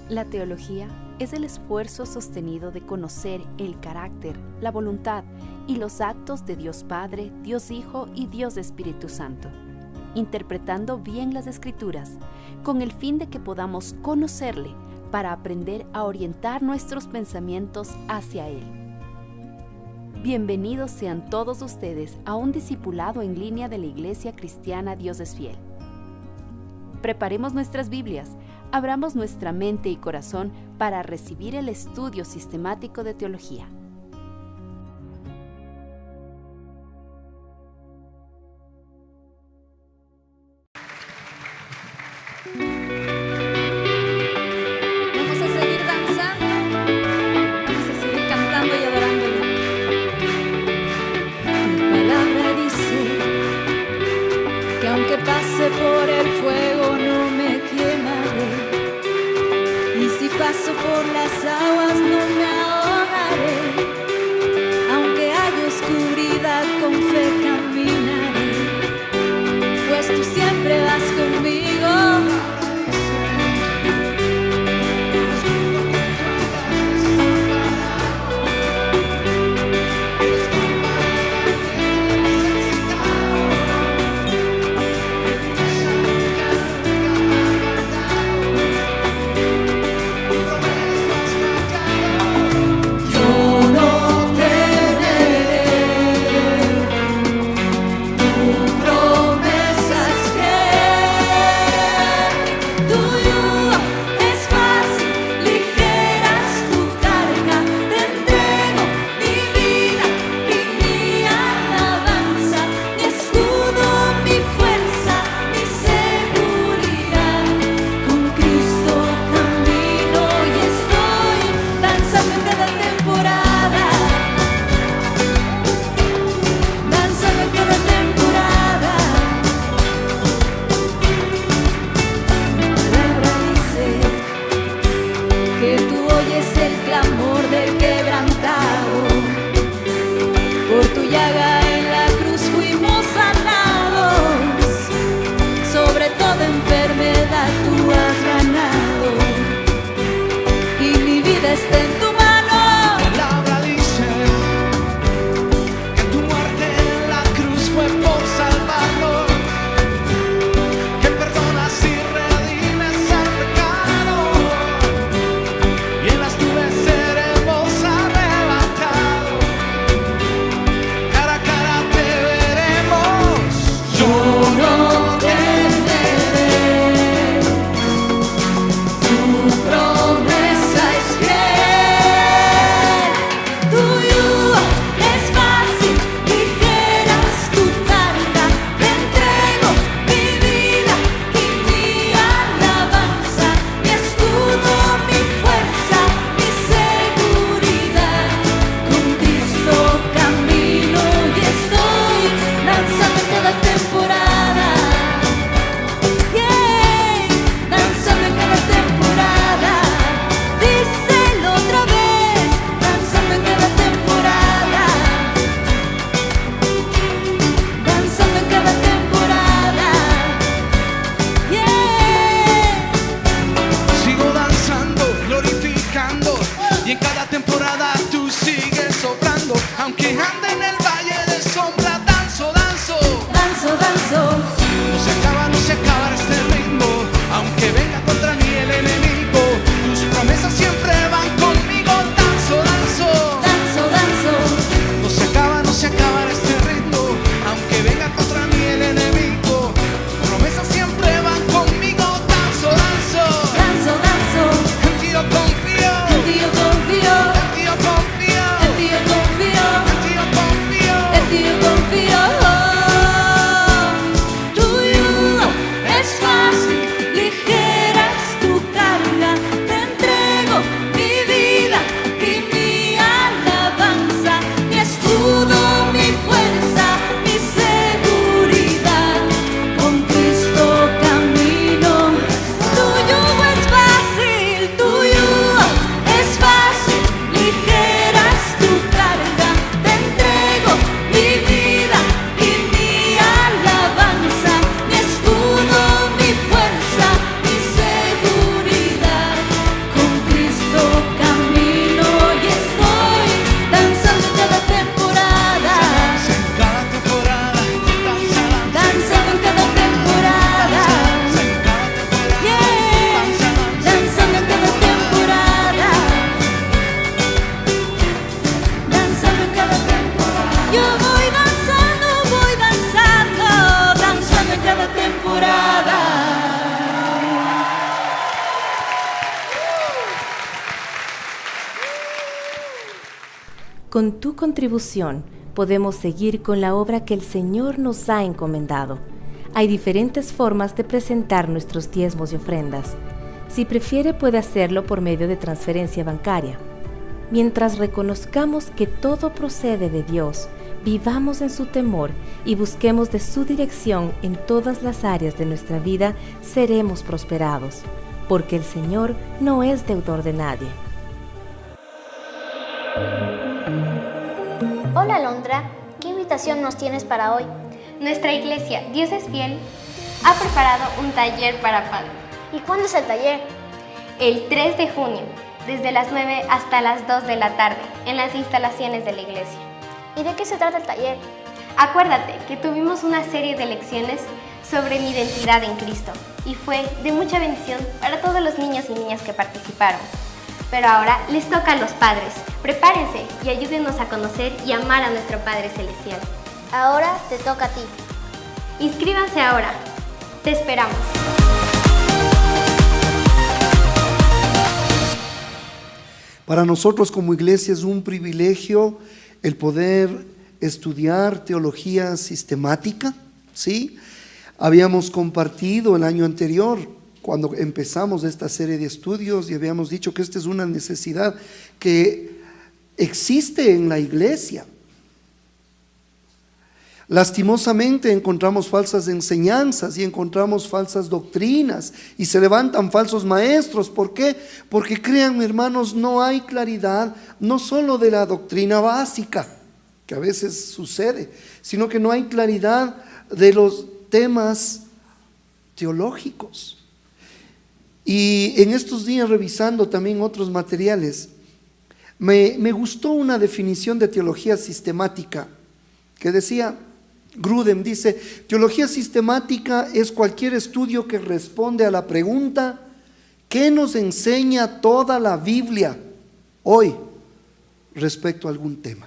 La teología es el esfuerzo sostenido de conocer el carácter, la voluntad y los actos de Dios Padre, Dios Hijo y Dios Espíritu Santo, interpretando bien las Escrituras, con el fin de que podamos conocerle para aprender a orientar nuestros pensamientos hacia Él. Bienvenidos sean todos ustedes a un discipulado en línea de la Iglesia Cristiana Dios es Fiel. Preparemos nuestras Biblias, abramos nuestra mente y corazón para recibir el estudio sistemático de teología. Vamos a seguir danzando, vamos a seguir cantando y adorándole. Tu palabra dice que aunque pase por el fuego no me quemaré, y si paso por las aguas no me ahogaré, aunque haya oscuridad con fe caminaré, pues tú siempre vas conmigo. Con tu contribución podemos seguir con la obra que el Señor nos ha encomendado. Hay diferentes formas de presentar nuestros diezmos y ofrendas. Si prefiere, puede hacerlo por medio de transferencia bancaria. Mientras reconozcamos que todo procede de Dios, vivamos en su temor y busquemos de su dirección en todas las áreas de nuestra vida, seremos prosperados, porque el Señor no es deudor de nadie. Hola Alondra, ¿qué invitación nos tienes para hoy? Nuestra iglesia, Dios es Fiel, ha preparado un taller para padres. ¿Y cuándo es el taller? El 3 de junio, desde las 9 hasta las 2 de la tarde, en las instalaciones de la iglesia. ¿Y de qué se trata el taller? Acuérdate que tuvimos una serie de lecciones sobre mi identidad en Cristo y fue de mucha bendición para todos los niños y niñas que participaron. Pero ahora les toca a los padres. Prepárense y ayúdenos a conocer y amar a nuestro Padre Celestial. Ahora te toca a ti. Inscríbanse ahora. Te esperamos. Para nosotros como iglesia es un privilegio el poder estudiar teología sistemática, ¿sí? Habíamos compartido el año anterior, cuando empezamos esta serie de estudios, y habíamos dicho que esta es una necesidad que existe en la iglesia. Lastimosamente encontramos falsas enseñanzas y encontramos falsas doctrinas y se levantan falsos maestros. ¿Por qué? Porque créanme, hermanos, no hay claridad, no solo de la doctrina básica, que a veces sucede, sino que no hay claridad de los temas teológicos. Y en estos días, revisando también otros materiales, me gustó una definición de teología sistemática que decía, Grudem dice: teología sistemática es cualquier estudio que responde a la pregunta ¿qué nos enseña toda la Biblia hoy respecto a algún tema?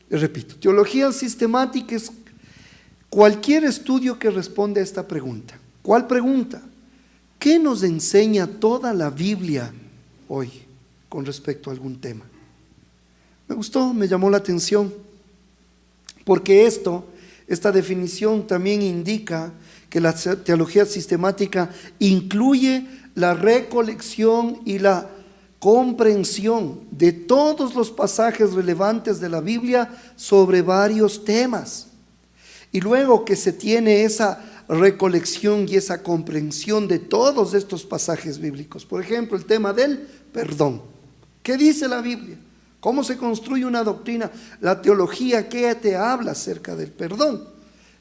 Les repito, teología sistemática es cualquier estudio que responde a esta pregunta. ¿Cuál pregunta? ¿Qué nos enseña toda la Biblia hoy con respecto a algún tema? Me gustó, me llamó la atención, porque esta definición también indica que la teología sistemática incluye la recolección y la comprensión de todos los pasajes relevantes de la Biblia sobre varios temas. Y luego que se tiene esa recolección y esa comprensión de todos estos pasajes bíblicos, por ejemplo, el tema del perdón. ¿Qué dice la Biblia? ¿Cómo se construye una doctrina? La teología, ¿qué te habla acerca del perdón?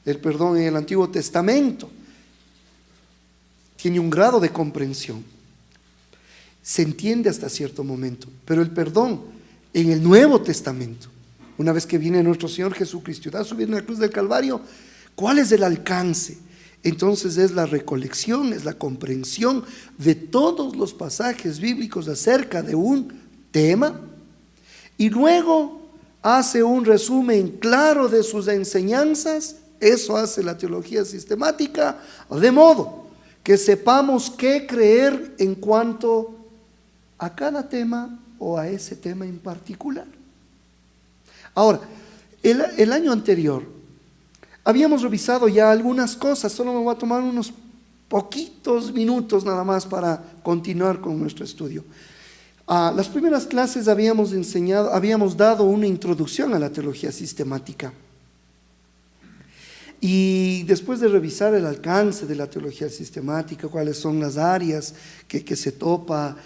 El perdón en el Antiguo Testamento tiene un grado de comprensión, se entiende hasta cierto momento, pero el perdón en el Nuevo Testamento, una vez que viene nuestro Señor Jesucristo y da su vida en la cruz del Calvario, ¿cuál es el alcance? Entonces es la recolección, es la comprensión de todos los pasajes bíblicos acerca de un tema, y luego hace un resumen claro de sus enseñanzas. Eso hace la teología sistemática, de modo que sepamos qué creer en cuanto a cada tema o a ese tema en particular. Ahora, el año anterior habíamos revisado ya algunas cosas. Solo me voy a tomar unos poquitos minutos nada más para continuar con nuestro estudio. Las primeras clases habíamos dado una introducción a la teología sistemática. Y después de revisar el alcance de la teología sistemática, cuáles son las áreas que se topa,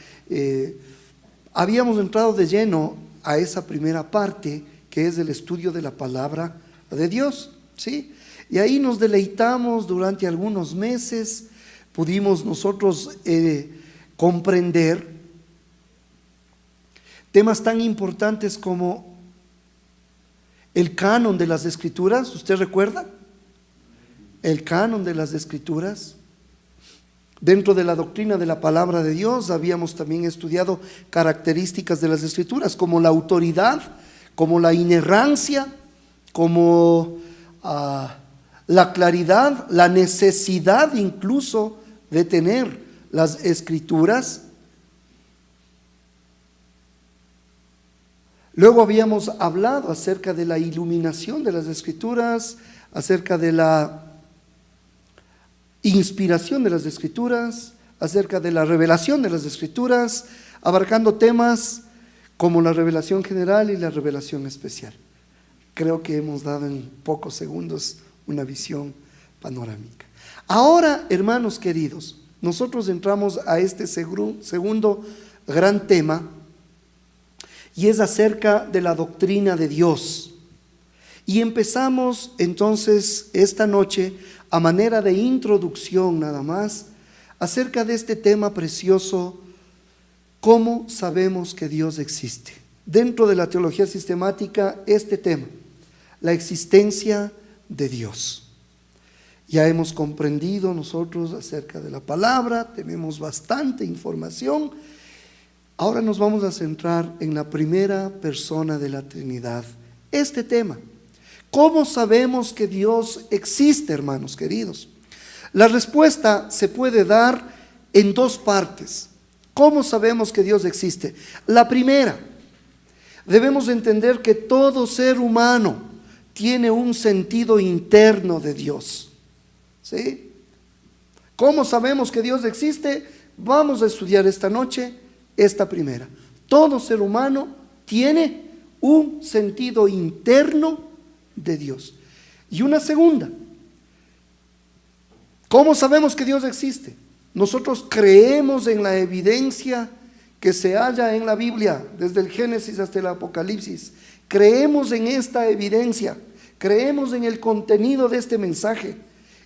habíamos entrado de lleno a esa primera parte, que es el estudio de la palabra de Dios, ¿sí? Y ahí nos deleitamos durante algunos meses, pudimos nosotros comprender temas tan importantes como el canon de las Escrituras. ¿Usted recuerda? El canon de las Escrituras. Dentro de la doctrina de la palabra de Dios habíamos también estudiado características de las Escrituras, como la autoridad, como la inerrancia, como la claridad, la necesidad incluso de tener las Escrituras. Luego habíamos hablado acerca de la iluminación de las Escrituras, acerca de la inspiración de las Escrituras, acerca de la revelación de las Escrituras, abarcando temas como la revelación general y la revelación especial. Creo que hemos dado en pocos segundos una visión panorámica. Ahora, hermanos queridos, nosotros entramos a este segundo gran tema, y es acerca de la doctrina de Dios. Y empezamos entonces esta noche, a manera de introducción nada más, acerca de este tema precioso: ¿cómo sabemos que Dios existe? Dentro de la teología sistemática, este tema, la existencia de Dios. Ya hemos comprendido nosotros acerca de la palabra, tenemos bastante información. Ahora nos vamos a centrar en la primera persona de la Trinidad. Este tema, ¿cómo sabemos que Dios existe, hermanos queridos? La respuesta se puede dar en dos partes. ¿Cómo sabemos que Dios existe? La primera, debemos entender que todo ser humano tiene un sentido interno de Dios. ¿Sí? ¿Cómo sabemos que Dios existe? Vamos a estudiar esta noche esta primera. Todo ser humano tiene un sentido interno de Dios. Y una segunda, ¿cómo sabemos que Dios existe? Nosotros creemos en la evidencia que se halla en la Biblia, desde el Génesis hasta el Apocalipsis. Creemos en esta evidencia, creemos en el contenido de este mensaje,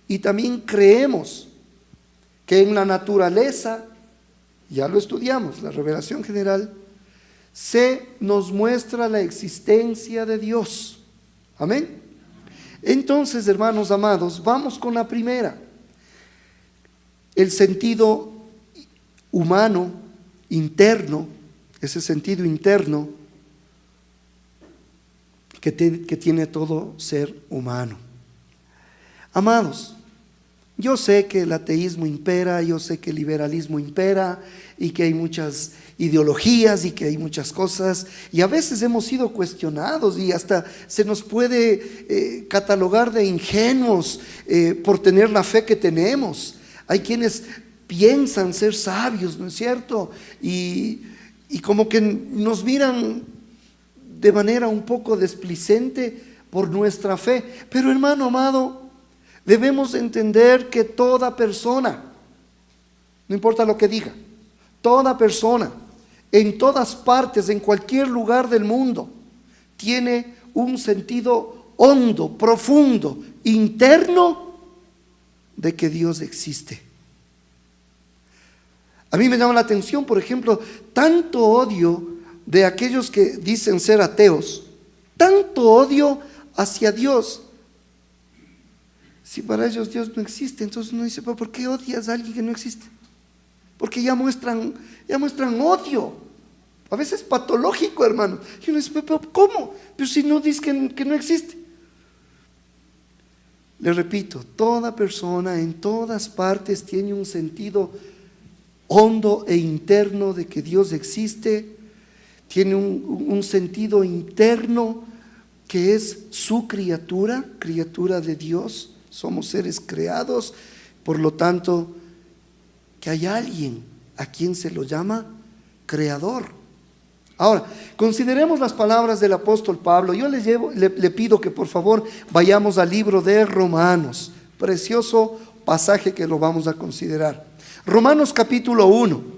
y también creemos que en la naturaleza, ya lo estudiamos, la revelación general, se nos muestra la existencia de Dios. Amén. Entonces, hermanos amados, vamos con la primera. El sentido humano, interno, ese sentido interno que tiene todo ser humano. Amados, yo sé que el ateísmo impera, yo sé que el liberalismo impera y que hay muchas ideologías y que hay muchas cosas, y a veces hemos sido cuestionados y hasta se nos puede catalogar de ingenuos por tener la fe que tenemos. Hay quienes piensan ser sabios, ¿no es cierto? Y como que nos miran de manera un poco desplicente por nuestra fe. Pero hermano amado, debemos entender que toda persona, no importa lo que diga, toda persona, en todas partes, en cualquier lugar del mundo, tiene un sentido hondo, profundo, interno de que Dios existe. A mí me llama la atención, por ejemplo, tanto odio de aquellos que dicen ser ateos, tanto odio hacia Dios. Si para ellos Dios no existe, entonces uno dice, ¿por qué odias a alguien que no existe? Porque ya muestran odio, a veces patológico, hermano. Y uno dice, ¿pero cómo? Pero si no dices que no existe. Le repito, toda persona en todas partes tiene un sentido hondo e interno de que Dios existe, tiene un sentido interno que es su criatura de Dios. Somos seres creados, por lo tanto, que hay alguien a quien se lo llama creador. Ahora, consideremos las palabras del apóstol Pablo. Yo le pido que por favor vayamos al libro de Romanos, precioso pasaje que lo vamos a considerar. Romanos capítulo 1.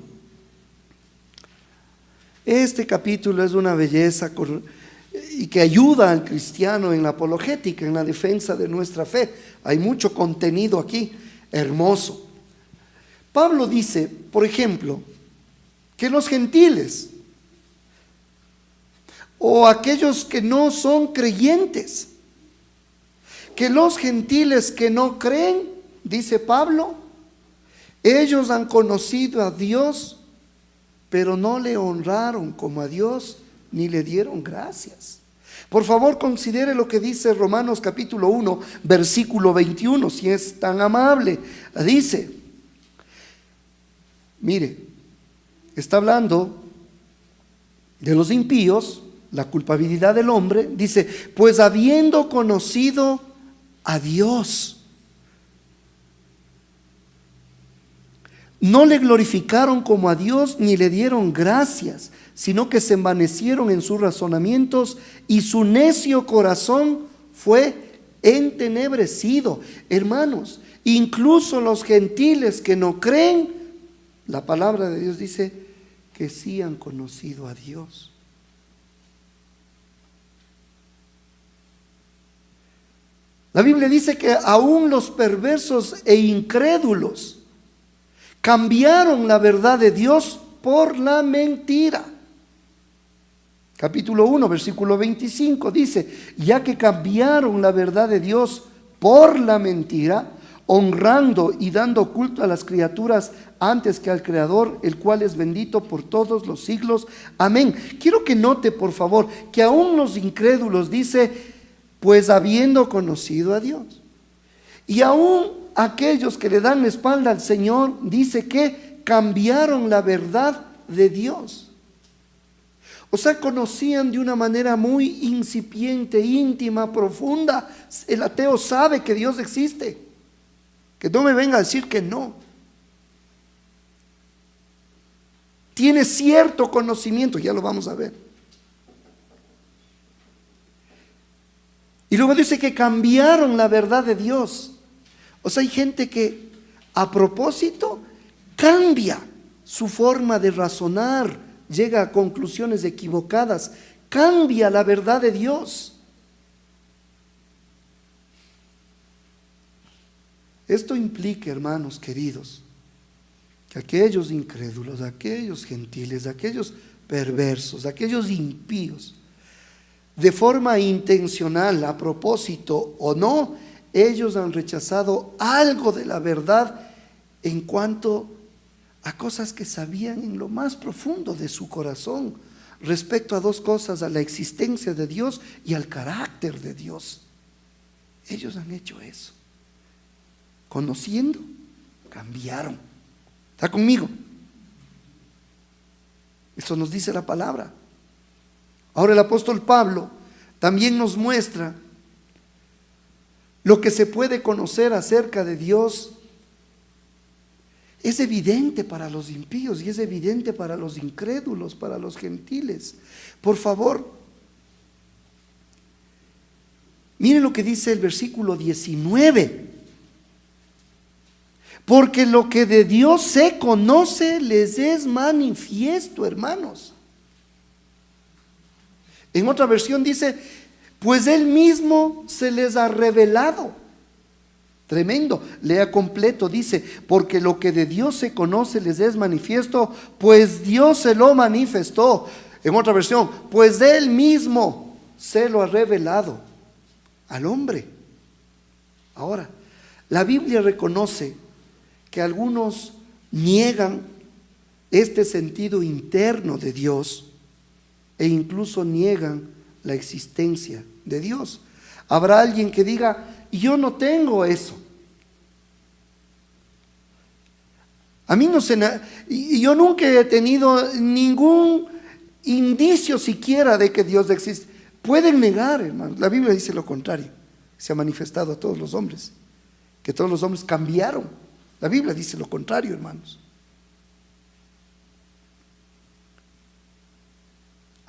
Este capítulo es una belleza y que ayuda al cristiano en la apologética, en la defensa de nuestra fe. Hay mucho contenido aquí, hermoso. Pablo dice, por ejemplo, que los gentiles o aquellos que no son creyentes, que los gentiles que no creen, dice Pablo, ellos han conocido a Dios, pero no le honraron como a Dios, ni le dieron gracias. Por favor, considere lo que dice Romanos capítulo 1, versículo 21, si es tan amable. Dice, mire, está hablando de los impíos, la culpabilidad del hombre, dice, pues habiendo conocido a Dios, no le glorificaron como a Dios ni le dieron gracias, sino que se envanecieron en sus razonamientos y su necio corazón fue entenebrecido. Hermanos, incluso los gentiles que no creen, la palabra de Dios dice que sí han conocido a Dios. La Biblia dice que aún los perversos e incrédulos cambiaron la verdad de Dios por la mentira. Capítulo 1, versículo 25 dice, ya que cambiaron la verdad de Dios por la mentira, honrando y dando culto a las criaturas antes que al Creador, el cual es bendito por todos los siglos. Amén. Quiero que note, por favor, que aún los incrédulos dice, pues habiendo conocido a Dios. Y aún aquellos que le dan la espalda al Señor, dice que cambiaron la verdad de Dios. O sea, conocían de una manera muy incipiente, íntima, profunda. El ateo sabe que Dios existe. Que no me venga a decir que no. Tiene cierto conocimiento, ya lo vamos a ver. Y luego dice que cambiaron la verdad de Dios. O sea, hay gente que a propósito cambia su forma de razonar, llega a conclusiones equivocadas, cambia la verdad de Dios. Esto implica, hermanos queridos, que aquellos incrédulos, aquellos gentiles, aquellos perversos, aquellos impíos, de forma intencional, a propósito o no, ellos han rechazado algo de la verdad en cuanto a cosas que sabían en lo más profundo de su corazón, respecto a dos cosas, a la existencia de Dios y al carácter de Dios. Ellos han hecho eso. Conociendo, cambiaron. ¿Está conmigo? Eso nos dice la palabra. Ahora el apóstol Pablo también nos muestra lo que se puede conocer acerca de Dios. Es evidente para los impíos y es evidente para los incrédulos, para los gentiles. Por favor, miren lo que dice el versículo 19. Porque lo que de Dios se conoce les es manifiesto, hermanos. En otra versión dice, pues Él mismo se les ha revelado. Tremendo, lea completo, dice, porque lo que de Dios se conoce les es manifiesto, pues Dios se lo manifestó. En otra versión, pues Él mismo se lo ha revelado al hombre. Ahora, la Biblia reconoce que algunos niegan este sentido interno de Dios e incluso niegan la existencia de Dios. Habrá alguien que diga, yo no tengo eso. A mí no yo nunca he tenido ningún indicio siquiera de que Dios existe. Pueden negar, hermano. La Biblia dice lo contrario. Se ha manifestado a todos los hombres, que todos los hombres cambiaron. La Biblia dice lo contrario, hermanos.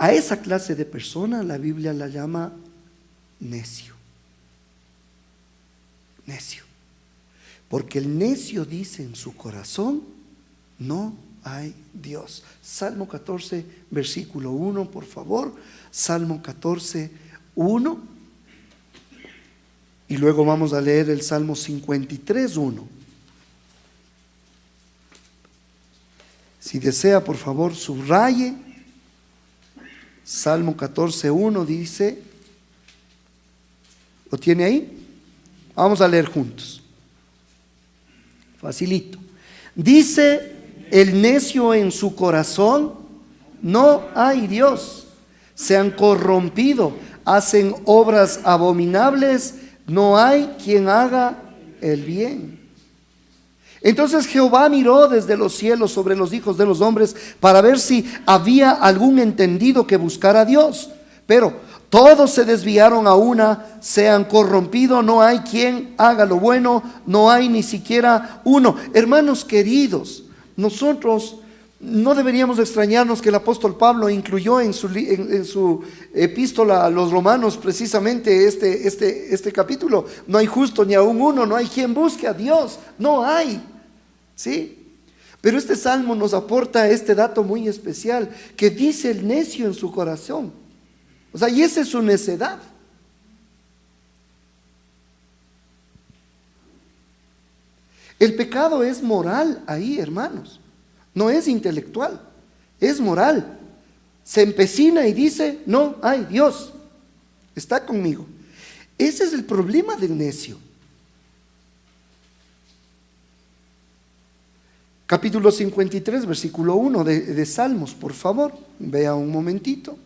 A esa clase de persona la Biblia la llama necio. Necio. Porque el necio dice en su corazón, no hay Dios. Salmo 14, versículo 1, por favor. Salmo 14, 1. Y luego vamos a leer el Salmo 53, 1. Si desea, por favor, subraye. Salmo 14, 1 dice, ¿lo tiene ahí? Vamos a leer juntos. Facilito. Dice el necio en su corazón, no hay Dios. Se han corrompido, hacen obras abominables, no hay quien haga el bien. Entonces Jehová miró desde los cielos sobre los hijos de los hombres para ver si había algún entendido que buscara a Dios, Pero todos se desviaron a una, se han corrompido, no hay quien haga lo bueno, no hay ni siquiera uno. Hermanos queridos, nosotros no deberíamos extrañarnos que el apóstol Pablo incluyó en su epístola a los romanos precisamente este capítulo. No hay justo ni aún uno, no hay quien busque a Dios, no hay, ¿sí? Pero este salmo nos aporta este dato muy especial, que dice el necio en su corazón. O sea, y esa es su necedad. El pecado es moral ahí, hermanos. No es intelectual, es moral. Se empecina y dice, no hay Dios, está conmigo. Ese es el problema del necio. Capítulo 53, versículo 1 de Salmos, por favor, vea un momentito.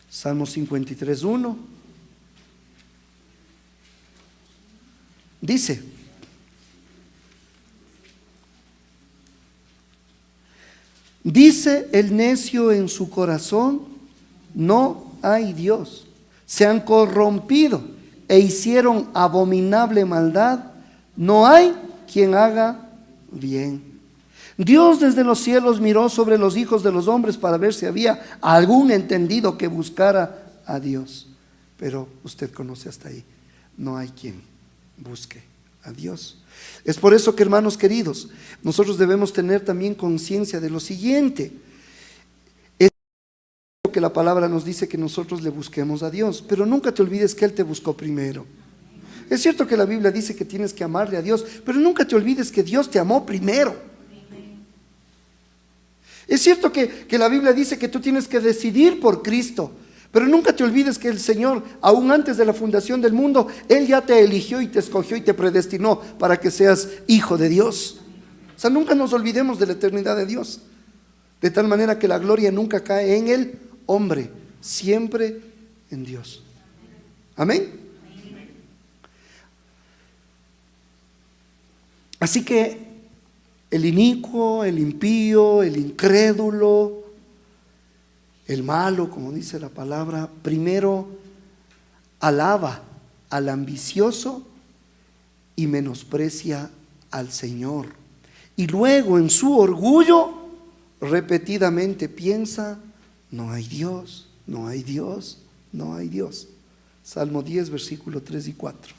Salmo 53, 1. Dice: dice el necio en su corazón, no hay Dios. Se han corrompido e hicieron abominable maldad. No hay quien haga bien. Dios desde los cielos miró sobre los hijos de los hombres para ver si había algún entendido que buscara a Dios. Pero usted conoce hasta ahí. No hay quien busque a Dios. Es por eso que, hermanos queridos, nosotros debemos tener también conciencia de lo siguiente. Es que la palabra nos dice que nosotros le busquemos a Dios, pero nunca te olvides que Él te buscó primero. Es cierto que la Biblia dice que tienes que amarle a Dios, pero nunca te olvides que Dios te amó primero. Es cierto que la Biblia dice que tú tienes que decidir por Cristo, pero nunca te olvides que el Señor, aún antes de la fundación del mundo, Él ya te eligió y te escogió y te predestinó para que seas hijo de Dios. O sea, nunca nos olvidemos de la eternidad de Dios, de tal manera que la gloria nunca cae en el hombre, siempre en Dios. Amén. Así que el inicuo, el impío, el incrédulo, el malo, como dice la palabra, primero alaba al ambicioso y menosprecia al Señor. Y luego en su orgullo repetidamente piensa, no hay Dios, no hay Dios, no hay Dios. Salmo 10, versículo 3 y 4.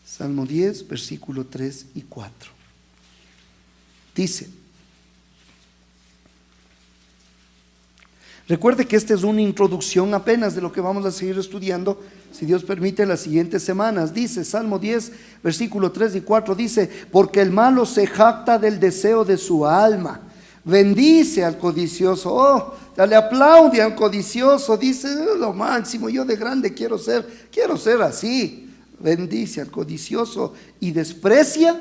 Salmo 10, versículo 3 y 4. Dice: recuerde que esta es una introducción apenas de lo que vamos a seguir estudiando, si Dios permite, en las siguientes semanas. Dice Salmo 10, versículo 3 y 4, dice: porque el malo se jacta del deseo de su alma, bendice al codicioso. Oh, le aplaude al codicioso, dice, lo máximo, yo de grande quiero ser así. Bendice al codicioso y desprecia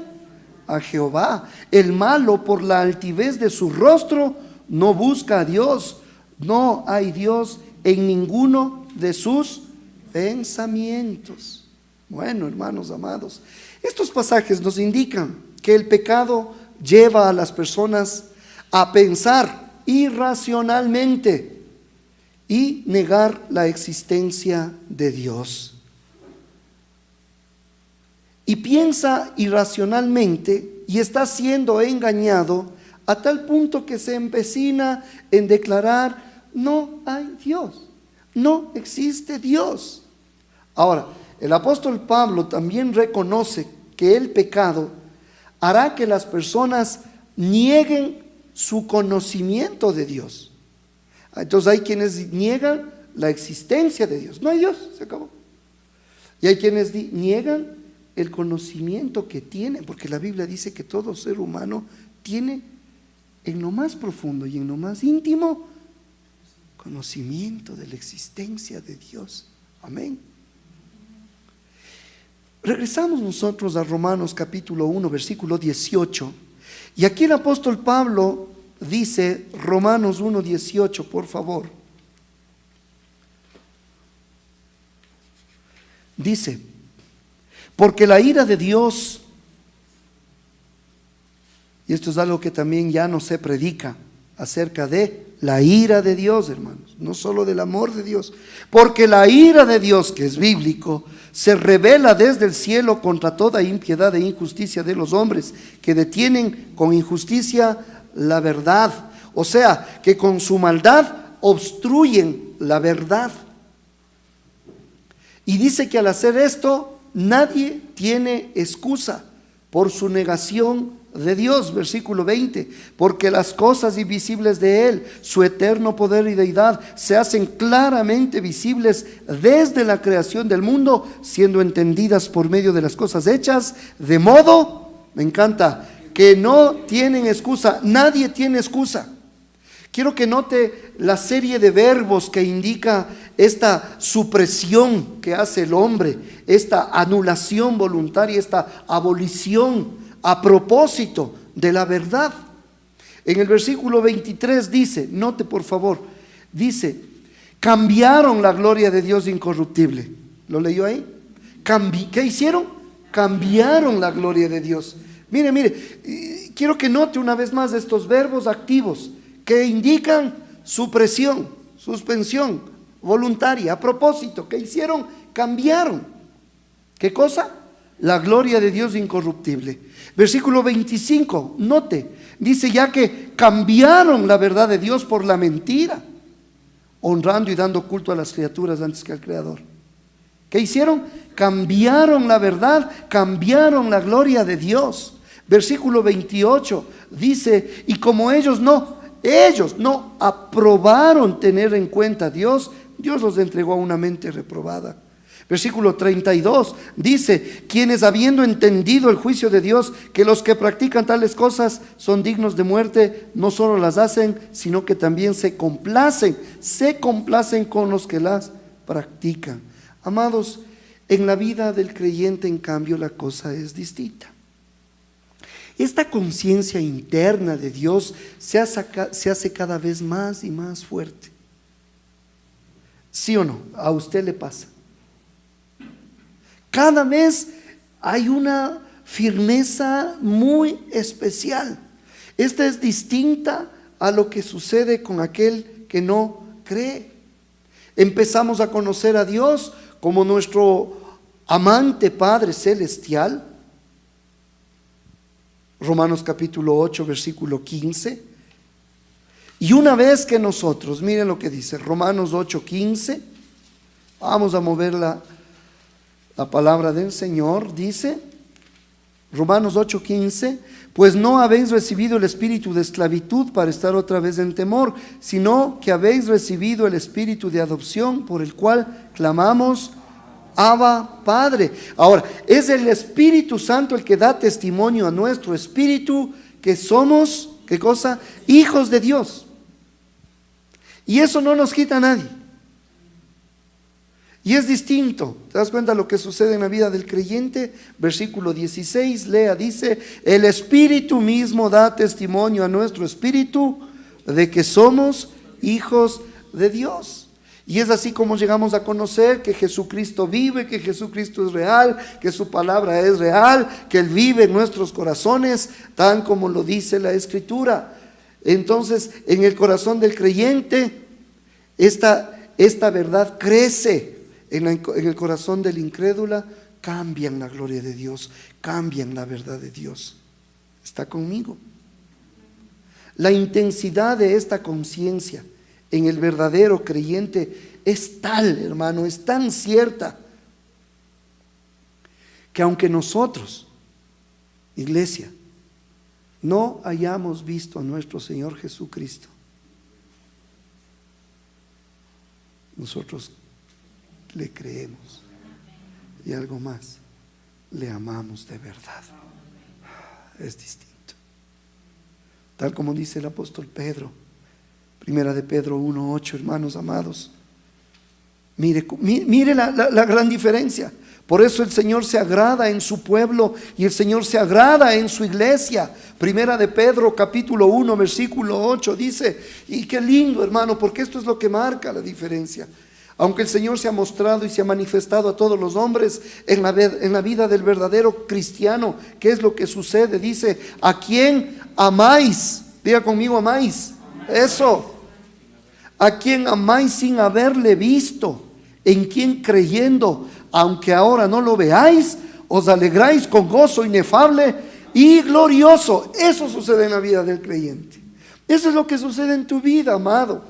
a Jehová. El malo, por la altivez de su rostro, no busca a Dios. No hay Dios en ninguno de sus pensamientos. Bueno, hermanos amados, estos pasajes nos indican que el pecado lleva a las personas a pensar irracionalmente y negar la existencia de Dios. Y piensa irracionalmente y está siendo engañado a tal punto que se empecina en declarar, no hay Dios, no existe Dios. Ahora, el apóstol Pablo también reconoce que el pecado hará que las personas nieguen su conocimiento de Dios. Entonces hay quienes niegan la existencia de Dios. No hay Dios, se acabó. Y hay quienes niegan el conocimiento que tiene, porque la Biblia dice que todo ser humano tiene en lo más profundo y en lo más íntimo conocimiento de la existencia de Dios. Amén. Regresamos nosotros a Romanos capítulo 1, versículo 18. Y aquí el apóstol Pablo dice, Romanos 1, 18, por favor. Dice: porque la ira de Dios, y esto es algo que también ya no se predica, acerca de la ira de Dios, hermanos, no solo del amor de Dios, porque la ira de Dios, que es bíblico, se revela desde el cielo contra toda impiedad e injusticia de los hombres que detienen con injusticia la verdad, o sea, que con su maldad obstruyen la verdad. Y dice que al hacer esto, nadie tiene excusa por su negación de Dios. Versículo 20, porque las cosas invisibles de Él, su eterno poder y deidad, se hacen claramente visibles desde la creación del mundo, siendo entendidas por medio de las cosas hechas, de modo, me encanta, que no tienen excusa. Nadie tiene excusa. Quiero que note la serie de verbos que indica esta supresión que hace el hombre, esta anulación voluntaria, esta abolición a propósito de la verdad. En el versículo 23 dice, note por favor, dice, cambiaron la gloria de Dios incorruptible. ¿Lo leyó ahí? ¿Qué hicieron? Cambiaron la gloria de Dios. Mire, quiero que note una vez más estos verbos activos que indican supresión, suspensión voluntaria, a propósito. ¿Qué hicieron? Cambiaron. ¿Qué cosa? La gloria de Dios incorruptible. Versículo 25, note, dice ya que cambiaron la verdad de Dios por la mentira, honrando y dando culto a las criaturas antes que al Creador. ¿Qué hicieron? Cambiaron la verdad, cambiaron la gloria de Dios. Versículo 28 dice, y como ellos no aprobaron tener en cuenta a Dios, Dios los entregó a una mente reprobada. Versículo 32 dice, quienes habiendo entendido el juicio de Dios, que los que practican tales cosas son dignos de muerte, no solo las hacen, sino que también se complacen con los que las practican. Amados, en la vida del creyente, en cambio, la cosa es distinta. Esta conciencia interna de Dios se hace cada vez más y más fuerte. ¿Sí o no? ¿A usted le pasa? Cada vez hay una firmeza muy especial. Esta es distinta a lo que sucede con aquel que no cree. Empezamos a conocer a Dios como nuestro amante Padre Celestial. Romanos capítulo 8, versículo 15. Y una vez que nosotros, miren lo que dice Romanos 8, 15, vamos a mover la palabra del Señor, dice Romanos 8, 15, pues no habéis recibido el espíritu de esclavitud para estar otra vez en temor, sino que habéis recibido el espíritu de adopción por el cual clamamos, Abba, Padre. Ahora, es el Espíritu Santo el que da testimonio a nuestro espíritu que somos, ¿qué cosa? Hijos de Dios. Y eso no nos quita a nadie. Y es distinto. ¿Te das cuenta lo que sucede en la vida del creyente? Versículo 16, lea, dice, el Espíritu mismo da testimonio a nuestro espíritu de que somos hijos de Dios. Y es así como llegamos a conocer que Jesucristo vive, que Jesucristo es real, que su palabra es real, que Él vive en nuestros corazones, tal como lo dice la Escritura. Entonces, en el corazón del creyente, esta verdad crece. En el corazón del incrédulo, cambian la gloria de Dios, cambian la verdad de Dios. ¿Está conmigo? La intensidad de esta conciencia en el verdadero creyente es tal, hermano, es tan cierta, que aunque nosotros, iglesia, no hayamos visto a nuestro Señor Jesucristo, nosotros le creemos, y algo más, le amamos de verdad. Es distinto. Tal como dice el apóstol Pedro, primera de Pedro 1:8, hermanos amados. Mire la gran diferencia. Por eso el Señor se agrada en su pueblo y el Señor se agrada en su iglesia. Primera de Pedro capítulo 1 versículo 8 dice, y qué lindo, hermano, porque esto es lo que marca la diferencia. Aunque el Señor se ha mostrado y se ha manifestado a todos los hombres en la vida del verdadero cristiano, ¿qué es lo que sucede? Dice, ¿a quién amáis? Diga conmigo, amáis. Eso. A quien amáis sin haberle visto, en quien creyendo, aunque ahora no lo veáis, os alegráis con gozo inefable y glorioso. Eso sucede en la vida del creyente. Eso es lo que sucede en tu vida, amado.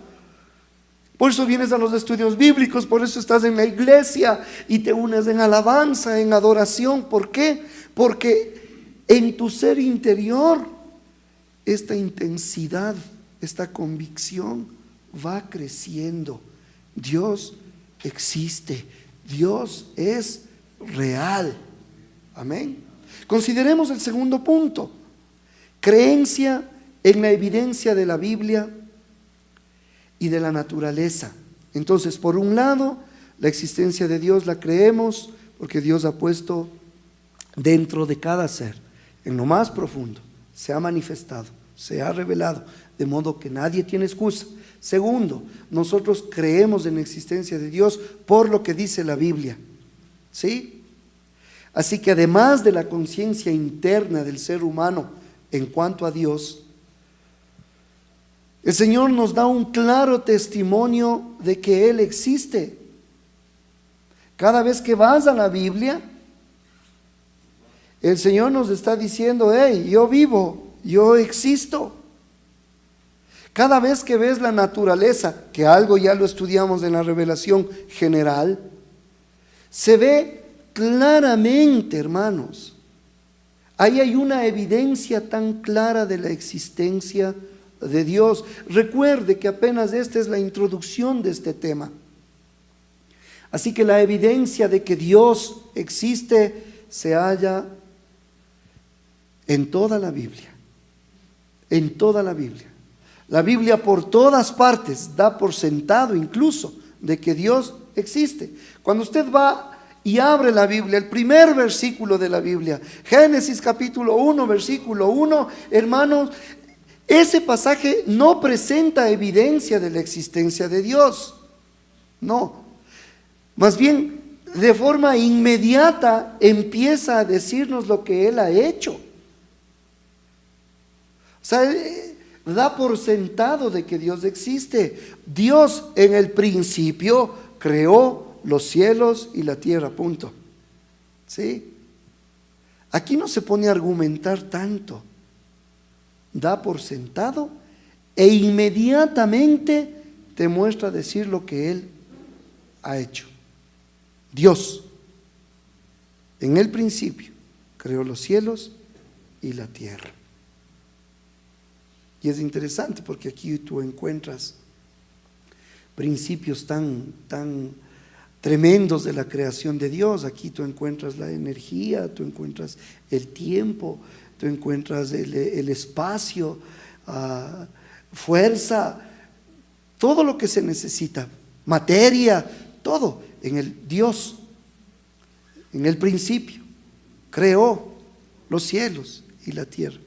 Por eso vienes a los estudios bíblicos, por eso estás en la iglesia y te unes en alabanza, en adoración. ¿Por qué? Porque en tu ser interior esta intensidad, esta convicción va creciendo. Dios existe, Dios es real. Amén. Consideremos el segundo punto: creencia en la evidencia de la Biblia y de la naturaleza. Entonces, por un lado, la existencia de Dios la creemos porque Dios ha puesto dentro de cada ser, en lo más profundo, se ha manifestado, se ha revelado, de modo que nadie tiene excusa. Segundo, nosotros creemos en la existencia de Dios por lo que dice la Biblia. ¿Sí? Así que además de la conciencia interna del ser humano en cuanto a Dios, el Señor nos da un claro testimonio de que Él existe. Cada vez que vas a la Biblia, el Señor nos está diciendo: hey, yo vivo, yo existo. Cada vez que ves la naturaleza, que algo ya lo estudiamos en la revelación general, se ve claramente, hermanos. Ahí hay una evidencia tan clara de la existencia de Dios. Recuerde que apenas esta es la introducción de este tema. Así que la evidencia de que Dios existe se halla en toda la Biblia. En toda la Biblia. La Biblia por todas partes da por sentado incluso de que Dios existe. Cuando usted va y abre la Biblia, el primer versículo de la Biblia, Génesis capítulo 1, versículo 1, hermanos, ese pasaje no presenta evidencia de la existencia de Dios. No. Más bien, de forma inmediata empieza a decirnos lo que Él ha hecho. O sea, da por sentado de que Dios existe. Dios en el principio creó los cielos y la tierra, punto. ¿Sí? Aquí no se pone a argumentar tanto. Da por sentado e inmediatamente te muestra decir lo que Él ha hecho. Dios en el principio creó los cielos y la tierra. Y es interesante porque aquí tú encuentras principios tan tremendos de la creación de Dios. Aquí tú encuentras la energía, tú encuentras el tiempo, tú encuentras el espacio, fuerza, todo lo que se necesita, materia, todo en el Dios. En el principio creó los cielos y la tierra.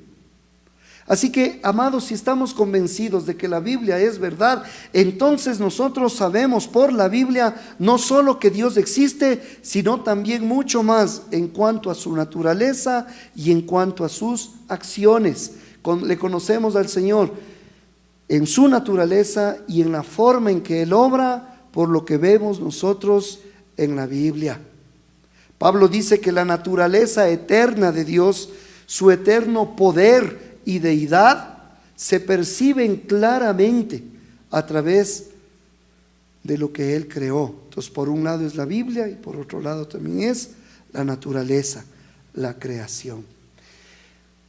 Así que, amados, si estamos convencidos de que la Biblia es verdad, entonces nosotros sabemos por la Biblia no solo que Dios existe, sino también mucho más en cuanto a su naturaleza y en cuanto a sus acciones. Le conocemos al Señor en su naturaleza y en la forma en que Él obra, por lo que vemos nosotros en la Biblia. Pablo dice que la naturaleza eterna de Dios, su eterno poder y deidad, se perciben claramente a través de lo que Él creó. Entonces, por un lado es la Biblia y por otro lado también es la naturaleza, la creación.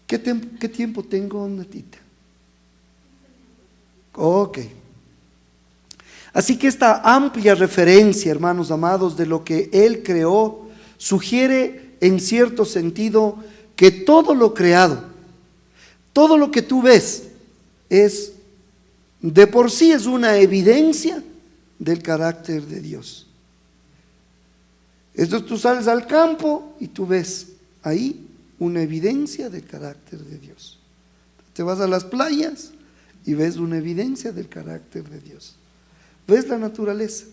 ¿Qué tiempo tengo, Natita? Ok. Así que esta amplia referencia, hermanos amados, de lo que Él creó, sugiere en cierto sentido que todo lo creado, todo lo que tú ves es de por sí es una evidencia del carácter de Dios. Entonces tú sales al campo y tú ves ahí una evidencia del carácter de Dios. Te vas a las playas y ves una evidencia del carácter de Dios. Ves la naturaleza.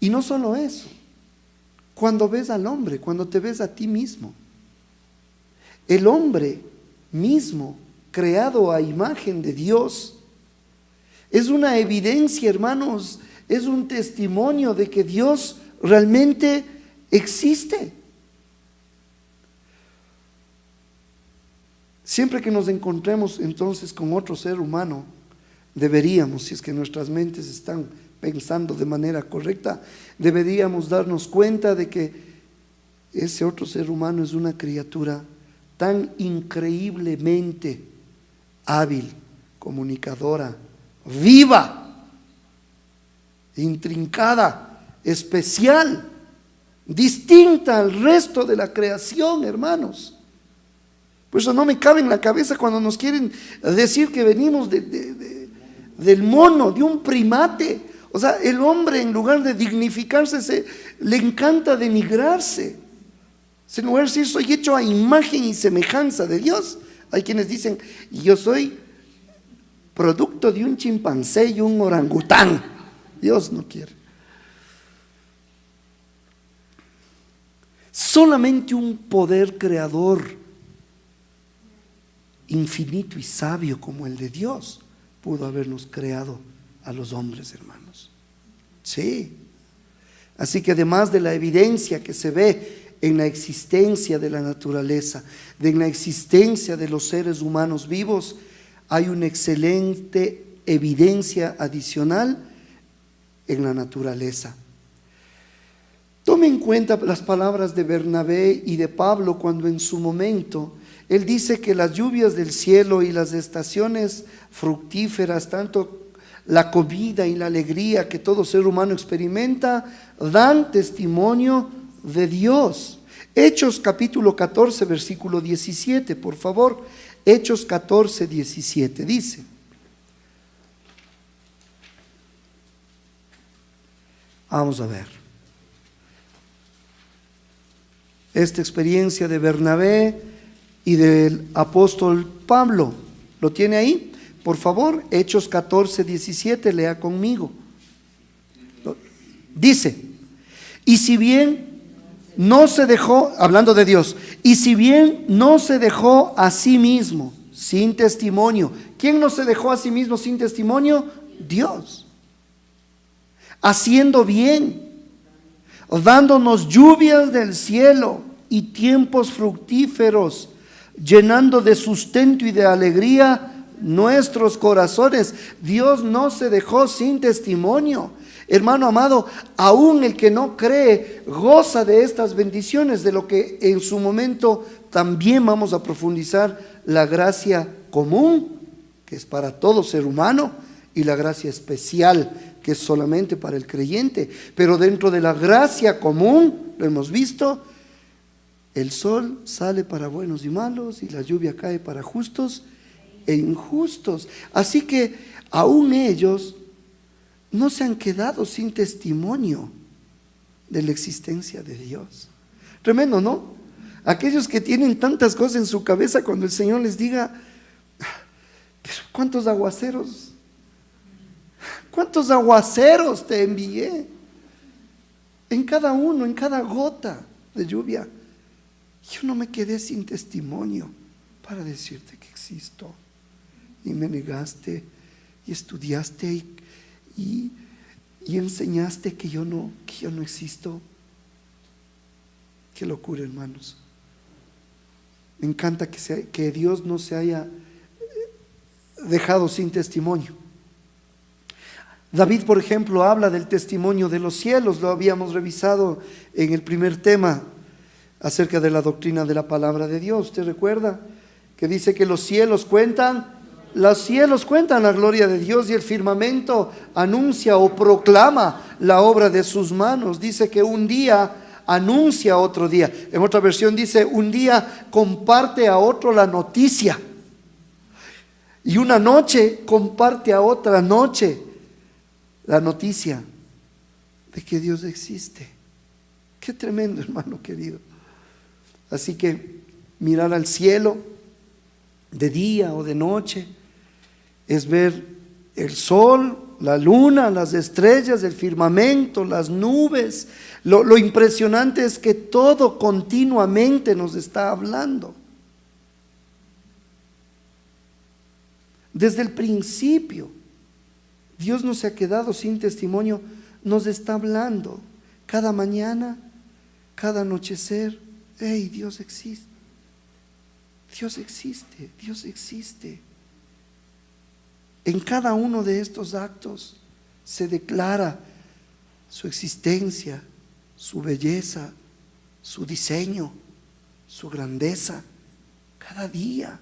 Y no solo eso. Cuando ves al hombre, cuando te ves a ti mismo, el hombre mismo, creado a imagen de Dios, es una evidencia, hermanos, es un testimonio de que Dios realmente existe. Siempre que nos encontremos entonces con otro ser humano, deberíamos, si es que nuestras mentes están pensando de manera correcta, deberíamos darnos cuenta de que ese otro ser humano es una criatura tan increíblemente hábil, comunicadora, viva, intrincada, especial, distinta al resto de la creación, hermanos. Por eso no me cabe en la cabeza cuando nos quieren decir que venimos del mono, de un primate. O sea, el hombre, en lugar de dignificarse, le encanta denigrarse. En lugar de decir soy hecho a imagen y semejanza de Dios, hay quienes dicen yo soy producto de un chimpancé y un orangután. Dios no quiere. Solamente un poder creador infinito y sabio como el de Dios pudo habernos creado a los hombres, hermanos. Sí. Así que además de la evidencia que se ve en la existencia de la naturaleza, en la existencia de los seres humanos vivos, hay una excelente evidencia adicional en la naturaleza. Tome en cuenta las palabras de Bernabé y de Pablo cuando en su momento él dice que las lluvias del cielo y las estaciones fructíferas, tanto la comida y la alegría que todo ser humano experimenta, dan testimonio de Dios. Hechos capítulo 14, versículo 17, por favor. Hechos 14, 17, dice: vamos a ver. Esta experiencia de Bernabé y del apóstol Pablo, ¿lo tiene ahí? Por favor, Hechos 14, 17, lea conmigo. Dice: y si bien no se dejó, hablando de Dios, y si bien no se dejó a sí mismo sin testimonio. ¿Quién no se dejó a sí mismo sin testimonio? Dios. Haciendo bien, dándonos lluvias del cielo y tiempos fructíferos, llenando de sustento y de alegría nuestros corazones. Dios no se dejó sin testimonio. Hermano amado, aún el que no cree goza de estas bendiciones, de lo que en su momento también vamos a profundizar: la gracia común, que es para todo ser humano, y la gracia especial, que es solamente para el creyente. Pero dentro de la gracia común, lo hemos visto, el sol sale para buenos y malos, y la lluvia cae para justos e injustos. Así que aún ellos no se han quedado sin testimonio de la existencia de Dios. Tremendo, ¿no? Aquellos que tienen tantas cosas en su cabeza, cuando el Señor les diga: pero ¿cuántos aguaceros te envié? En cada uno, en cada gota de lluvia. Yo no me quedé sin testimonio para decirte que existo. Y me negaste, y estudiaste, y enseñaste que yo no existo. Qué locura, hermanos. Me encanta que Dios no se haya dejado sin testimonio. David, por ejemplo, habla del testimonio de los cielos. Lo habíamos revisado en el primer tema acerca de la doctrina de la palabra de Dios. ¿Usted recuerda? Que dice que los cielos cuentan la gloria de Dios, y el firmamento anuncia o proclama la obra de sus manos. Dice que un día anuncia otro día. En otra versión dice: un día comparte a otro la noticia, y una noche comparte a otra noche la noticia de que Dios existe. Qué tremendo, hermano querido. Así que mirar al cielo de día o de noche es ver el sol, la luna, las estrellas, el firmamento, las nubes. Lo impresionante es que todo continuamente nos está hablando. Desde el principio, Dios no se ha quedado sin testimonio, nos está hablando cada mañana, cada anochecer. ¡Hey, Dios existe! Dios existe, Dios existe. En cada uno de estos actos se declara su existencia, su belleza, su diseño, su grandeza. Cada día,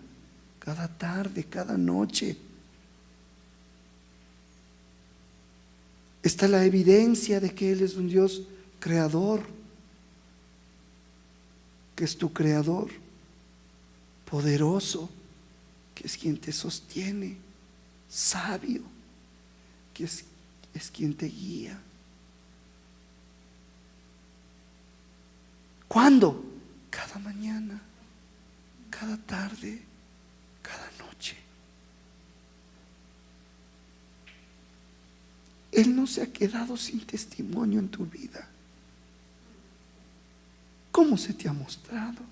cada tarde, cada noche. Está la evidencia de que Él es un Dios creador, que es tu creador, poderoso, que es quien te sostiene, sabio, que es quien te guía. ¿Cuándo? Cada mañana, cada tarde, cada noche. Él no se ha quedado sin testimonio en tu vida. ¿Cómo se te ha mostrado?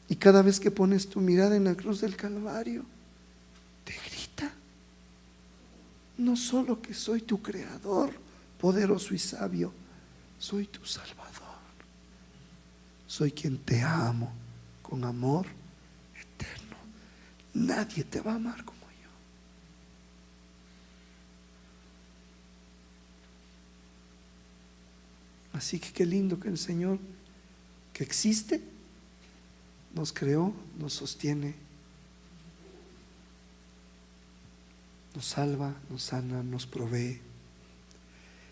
Y cada vez que pones tu mirada en la cruz del Calvario, te grita: no solo que soy tu creador, poderoso y sabio, soy tu Salvador. Soy quien te amo con amor eterno. Nadie te va a amar como yo. Así que qué lindo que el Señor, que existe, nos creó, nos sostiene, nos salva, nos sana, nos provee.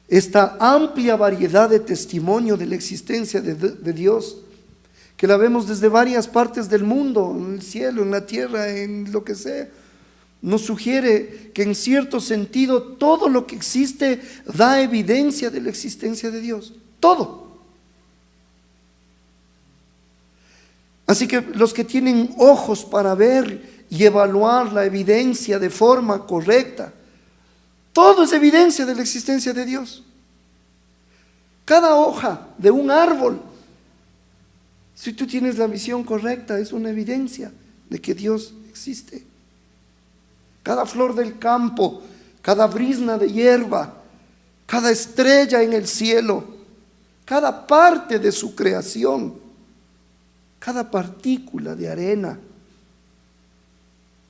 Esta amplia variedad de testimonio de la existencia de Dios, que la vemos desde varias partes del mundo, en el cielo, en la tierra, en lo que sea, nos sugiere que en cierto sentido todo lo que existe da evidencia de la existencia de Dios. Todo. Así que los que tienen ojos para ver y evaluar la evidencia de forma correcta, todo es evidencia de la existencia de Dios. Cada hoja de un árbol, si tú tienes la visión correcta, es una evidencia de que Dios existe. Cada flor del campo, cada brizna de hierba, cada estrella en el cielo, cada parte de su creación, cada partícula de arena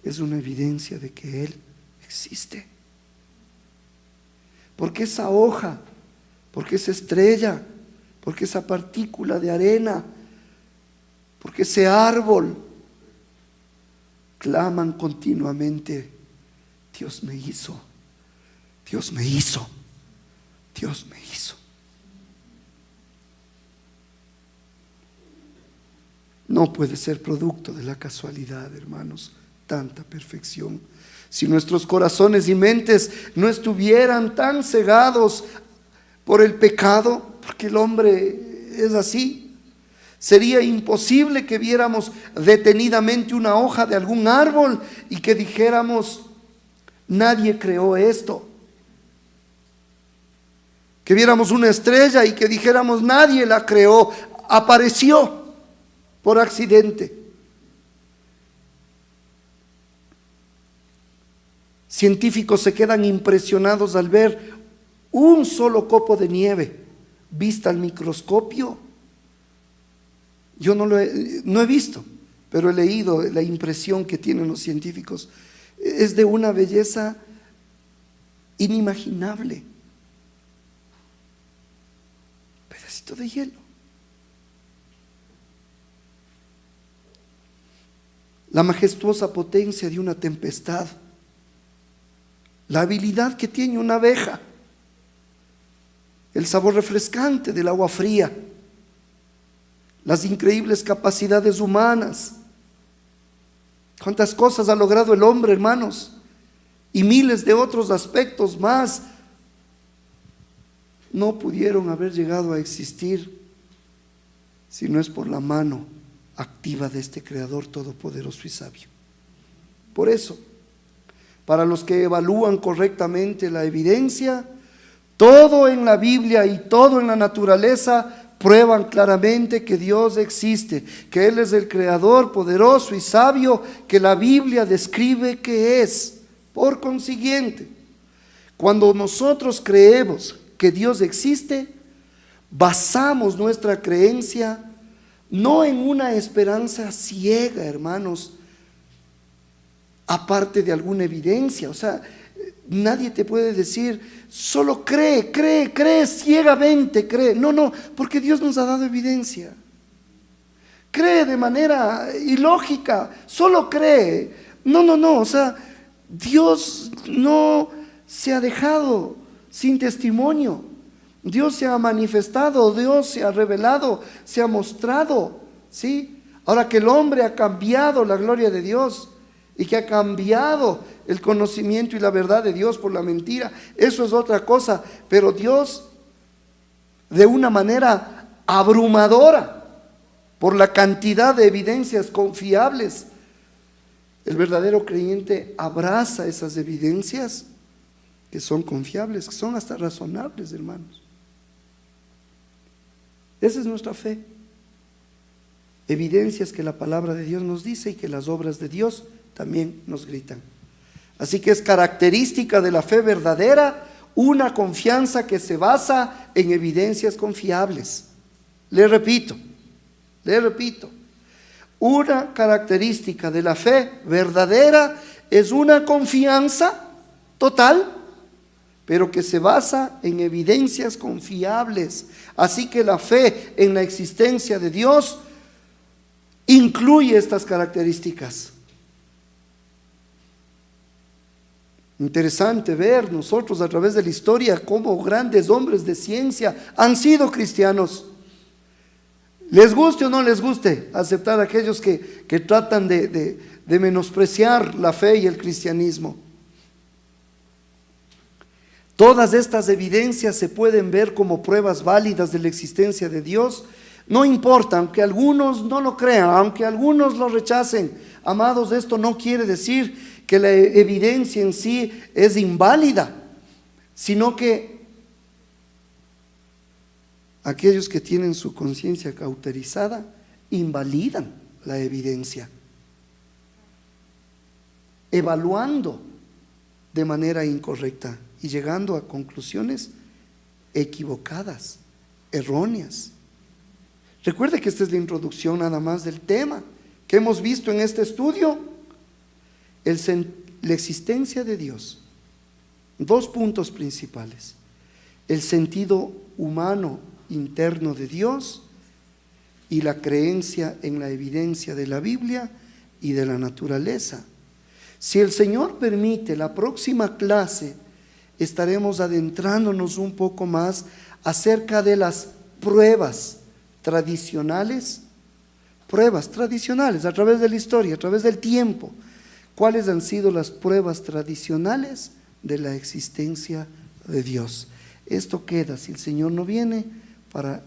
es una evidencia de que Él existe. Porque esa hoja, porque esa estrella, porque esa partícula de arena, porque ese árbol claman continuamente: Dios me hizo, Dios me hizo, Dios me hizo. No puede ser producto de la casualidad, hermanos, tanta perfección. Si nuestros corazones y mentes no estuvieran tan cegados por el pecado, porque el hombre es así, sería imposible que viéramos detenidamente una hoja de algún árbol y que dijéramos: nadie creó esto. Que viéramos una estrella y que dijéramos: nadie la creó, apareció por accidente. Científicos se quedan impresionados al ver un solo copo de nieve vista al microscopio. Yo no he visto, pero he leído la impresión que tienen los científicos. Es de una belleza inimaginable. Pedacito de hielo. La majestuosa potencia de una tempestad, la habilidad que tiene una abeja, el sabor refrescante del agua fría, las increíbles capacidades humanas. Cuántas cosas ha logrado el hombre, hermanos, y miles de otros aspectos más no pudieron haber llegado a existir si no es por la mano activa de este Creador todopoderoso y sabio. Por eso, para los que evalúan correctamente la evidencia, todo en la Biblia y todo en la naturaleza prueban claramente que Dios existe, que Él es el creador poderoso y sabio que la Biblia describe que es. Por consiguiente, cuando nosotros creemos que Dios existe, basamos nuestra creencia no en una esperanza ciega, hermanos, aparte de alguna evidencia. O sea, nadie te puede decir, solo cree ciegamente, cree. No, porque Dios nos ha dado evidencia. Cree de manera ilógica, solo cree. No, o sea, Dios no se ha dejado sin testimonio. Dios se ha manifestado, Dios se ha revelado, se ha mostrado, ¿sí? Ahora que el hombre ha cambiado la gloria de Dios y que ha cambiado el conocimiento y la verdad de Dios por la mentira, eso es otra cosa. Pero Dios, de una manera abrumadora, por la cantidad de evidencias confiables, el verdadero creyente abraza esas evidencias que son confiables, que son hasta razonables, hermanos. Esa es nuestra fe. Evidencias que la palabra de Dios nos dice y que las obras de Dios también nos gritan. Así que es característica de la fe verdadera una confianza que se basa en evidencias confiables. Le repito, una característica de la fe verdadera es una confianza total, pero que se basa en evidencias confiables. Así que la fe en la existencia de Dios incluye estas características. Interesante ver nosotros a través de la historia cómo grandes hombres de ciencia han sido cristianos. Les guste o no les guste aceptar a aquellos que tratan de menospreciar la fe y el cristianismo. Todas estas evidencias se pueden ver como pruebas válidas de la existencia de Dios. No importa, aunque algunos no lo crean, aunque algunos lo rechacen. Amados, esto no quiere decir que la evidencia en sí es inválida, sino que aquellos que tienen su conciencia cauterizada invalidan la evidencia, evaluando de manera incorrecta y llegando a conclusiones equivocadas, erróneas. Recuerde que esta es la introducción nada más del tema que hemos visto en este estudio, la existencia de Dios. Dos puntos principales: el sentido humano interno de Dios y la creencia en la evidencia de la Biblia y de la naturaleza. Si el Señor permite, la próxima clase estaremos adentrándonos un poco más acerca de las pruebas tradicionales a través de la historia, a través del tiempo. ¿Cuáles han sido las pruebas tradicionales de la existencia de Dios? Esto queda, si el Señor no viene, para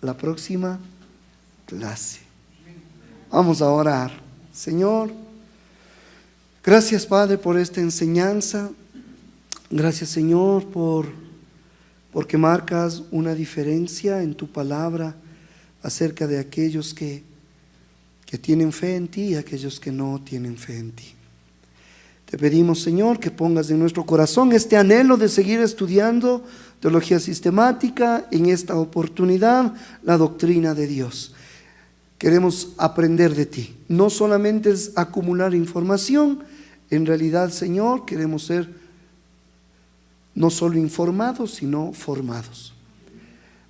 la próxima clase. Vamos a orar. Señor, gracias, Padre, por esta enseñanza. Gracias, Señor, porque marcas una diferencia en tu palabra acerca de aquellos que tienen fe en ti y aquellos que no tienen fe en ti. Te pedimos, Señor, que pongas en nuestro corazón este anhelo de seguir estudiando teología sistemática, en esta oportunidad la doctrina de Dios. Queremos aprender de ti. No solamente es acumular información, en realidad, Señor, queremos ser no solo informados, sino formados.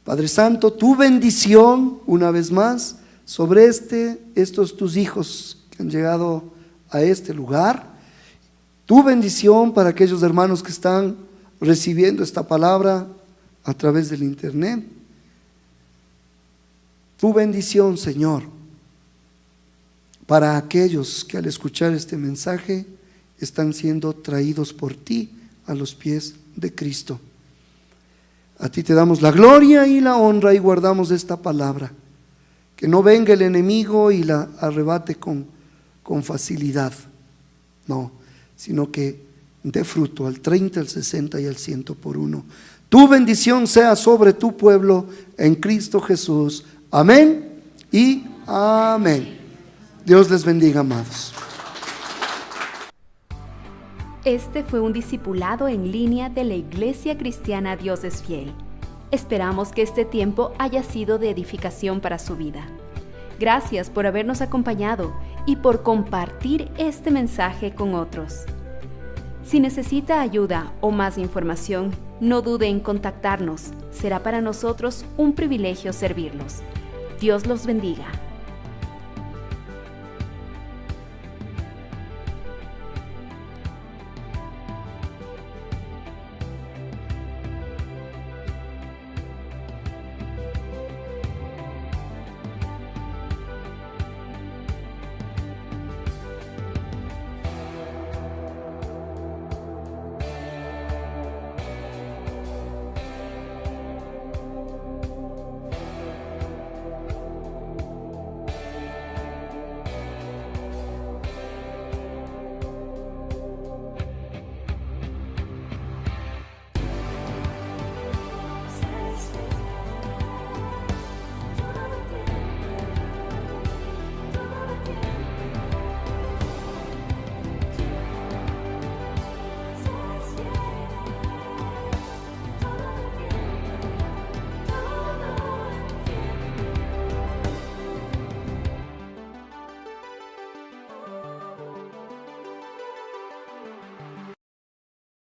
Padre Santo, tu bendición, una vez más, sobre estos tus hijos que han llegado a este lugar. Tu bendición para aquellos hermanos que están recibiendo esta palabra a través del internet. Tu bendición, Señor, para aquellos que al escuchar este mensaje están siendo traídos por ti a los pies de Cristo. A ti te damos la gloria y la honra y guardamos esta palabra. Que no venga el enemigo y la arrebate con facilidad. No, sino que dé fruto al 30, al 60 y al 100 por uno. Tu bendición sea sobre tu pueblo en Cristo Jesús. Amén y amén. Dios les bendiga, amados. Este fue un discipulado en línea de la Iglesia Cristiana Dios es Fiel. Esperamos que este tiempo haya sido de edificación para su vida. Gracias por habernos acompañado y por compartir este mensaje con otros. Si necesita ayuda o más información, no dude en contactarnos. Será para nosotros un privilegio servirlos. Dios los bendiga.